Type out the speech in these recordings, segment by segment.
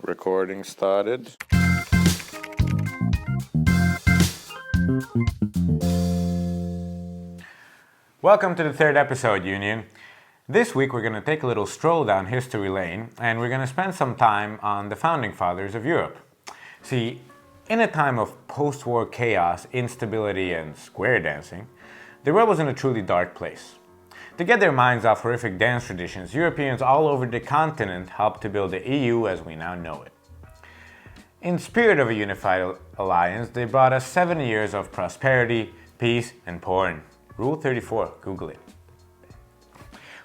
Recording started. Welcome to the third episode, Union. This week we're going to take a little stroll down history lane and we're going to spend some time on the founding fathers of Europe. See, in a time of post-war chaos, instability and square dancing, the world was in a truly dark place. To get their minds off horrific dance traditions, Europeans all over the continent helped to build the EU as we now know it. In spirit of a unified alliance, they brought us 70 years of prosperity, peace, and porn. Rule 34, Google it.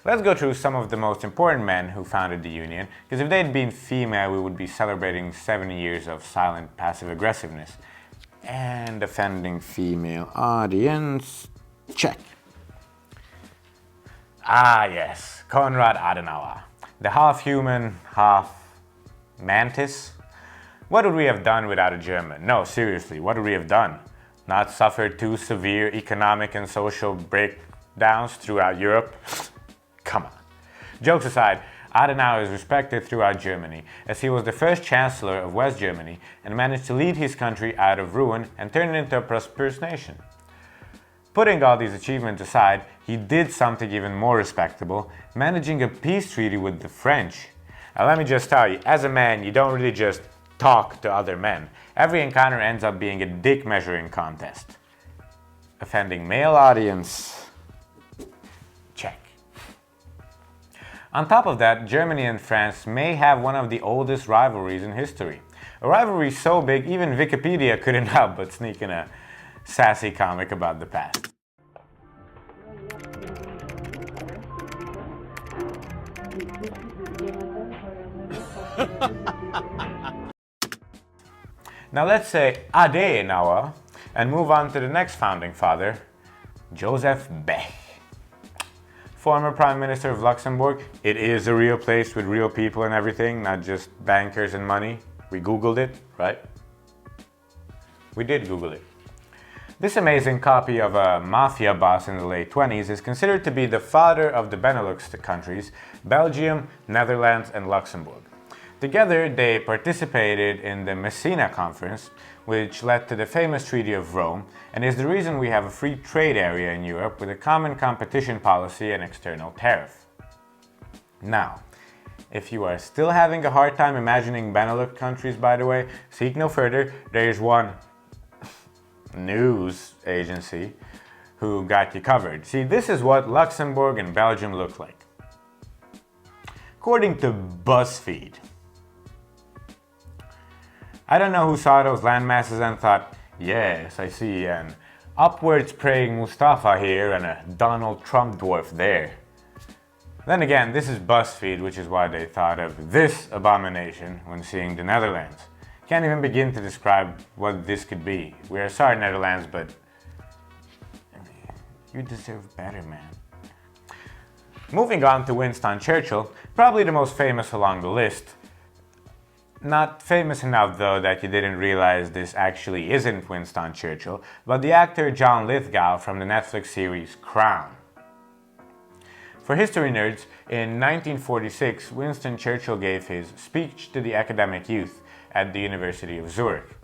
Let's go through some of the most important men who founded the Union, because if they'd been female, we would be celebrating 70 years of silent passive aggressiveness. And offending female audience, check. Ah yes, Konrad Adenauer, the half-human, half-mantis. What would we have done without a German? No, seriously, what would we have done? Not suffered two severe economic and social breakdowns throughout Europe? Come on. Jokes aside, Adenauer is respected throughout Germany, as he was the first chancellor of West Germany and managed to lead his country out of ruin and turn it into a prosperous nation. Putting all these achievements aside, he did something even more respectable, managing a peace treaty with the French. Now let me just tell you, as a man, you don't really just talk to other men. Every encounter ends up being a dick measuring contest. Offending male audience, check. On top of that, Germany and France may have one of the oldest rivalries in history. A rivalry so big, even Wikipedia couldn't help but sneak in a sassy comic about the past. Now let's say Adenauer and move on to the next founding father, Joseph Bech. Former Prime Minister of Luxembourg. It is a real place with real people and everything, not just bankers and money. We Googled it, right? We did Google it. This amazing copy of a mafia boss in the late 20s is considered to be the father of the Benelux countries, Belgium, Netherlands, and Luxembourg. Together, they participated in the Messina Conference, which led to the famous Treaty of Rome, and is the reason we have a free trade area in Europe with a common competition policy and external tariff. Now, if you are still having a hard time imagining Benelux countries, by the way, seek no further. There is one news agency who got you covered. See, this is what Luxembourg and Belgium look like. According to BuzzFeed, I don't know who saw those landmasses and thought, yes, I see an upwards praying Mustafa here and a Donald Trump dwarf there. Then again, this is BuzzFeed, which is why they thought of this abomination when seeing the Netherlands. Can't even begin to describe what this could be. We are sorry, Netherlands, but you deserve better, man. Moving on to Winston Churchill, probably the most famous along the list. Not famous enough, though, that you didn't realize this actually isn't Winston Churchill, but the actor John Lithgow from the Netflix series Crown. For history nerds, in 1946, Winston Churchill gave his speech to the academic youth at the University of Zurich.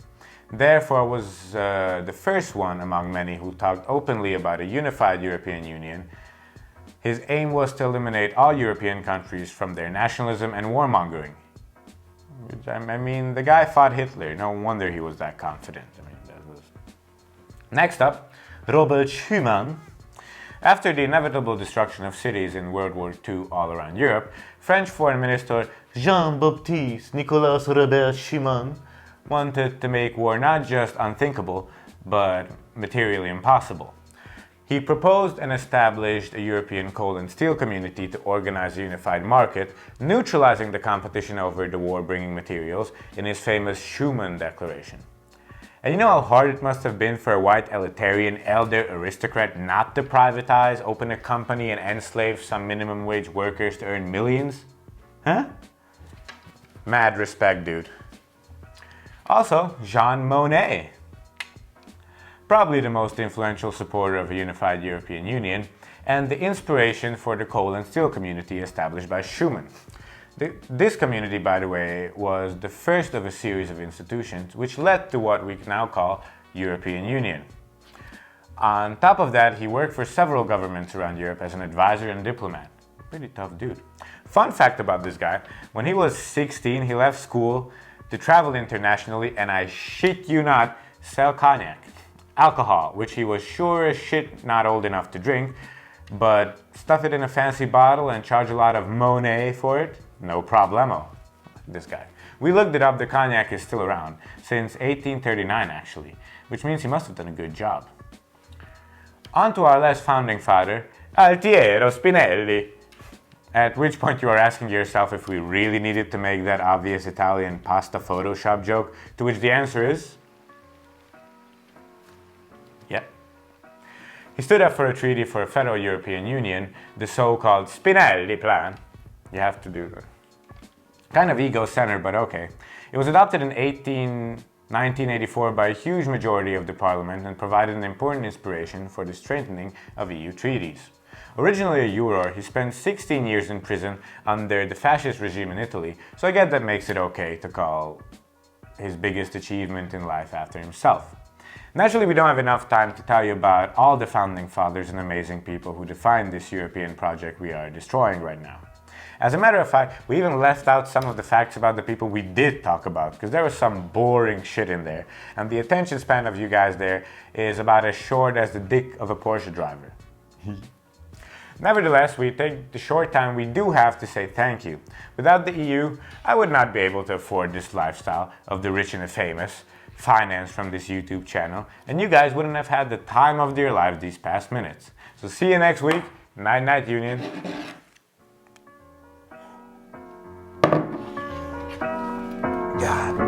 Therefore was the first one among many who talked openly about a unified European Union. His aim was to eliminate all European countries from their nationalism and warmongering. I mean, the guy fought Hitler. No wonder he was that confident. Next up, Robert Schuman. After the inevitable destruction of cities in World War II all around Europe, French Foreign Minister Jean-Baptiste Nicolas Robert Schuman wanted to make war not just unthinkable, but materially impossible. He proposed and established a European coal and steel community to organize a unified market, neutralizing the competition over the war-bringing materials in his famous Schuman Declaration. And you know how hard it must have been for a white elitarian elder aristocrat not to privatize, open a company, and enslave some minimum wage workers to earn millions? Huh? Mad respect, dude. Also, Jean Mone. Probably the most influential supporter of a unified European Union, and the inspiration for the coal and steel community established by Schuman. This community, by the way, was the first of a series of institutions which led to what we now call European Union. On top of that, he worked for several governments around Europe as an advisor and diplomat. Pretty tough dude. Fun fact about this guy, when he was 16, he left school to travel internationally and, I shit you not, sell cognac. Alcohol, which he was sure as shit not old enough to drink, but stuff it in a fancy bottle and charge a lot of Mone for it, no problemo. This guy. We looked it up, the cognac is still around, since 1839 actually, which means he must have done a good job. On to our last founding father, Piero Spinelli. At which point you are asking yourself if we really needed to make that obvious Italian pasta Photoshop joke, to which the answer is... yep. He stood up for a treaty for a federal European Union, the so-called Spinelli Plan. You have to do that. Kind of ego-centered, but okay. It was adopted in 1984 by a huge majority of the parliament and provided an important inspiration for the strengthening of EU treaties. Originally a juror, he spent 16 years in prison under the fascist regime in Italy, so I guess that makes it okay to call his biggest achievement in life after himself. Naturally, we don't have enough time to tell you about all the founding fathers and amazing people who defined this European project we are destroying right now. As a matter of fact, we even left out some of the facts about the people we did talk about, because there was some boring shit in there, and the attention span of you guys there is about as short as the dick of a Porsche driver. Nevertheless, we take the short time we do have to say thank you. Without the EU, I would not be able to afford this lifestyle of the rich and the famous, financed from this YouTube channel, and you guys wouldn't have had the time of your lives these past minutes. So see you next week. Night night, Union. God.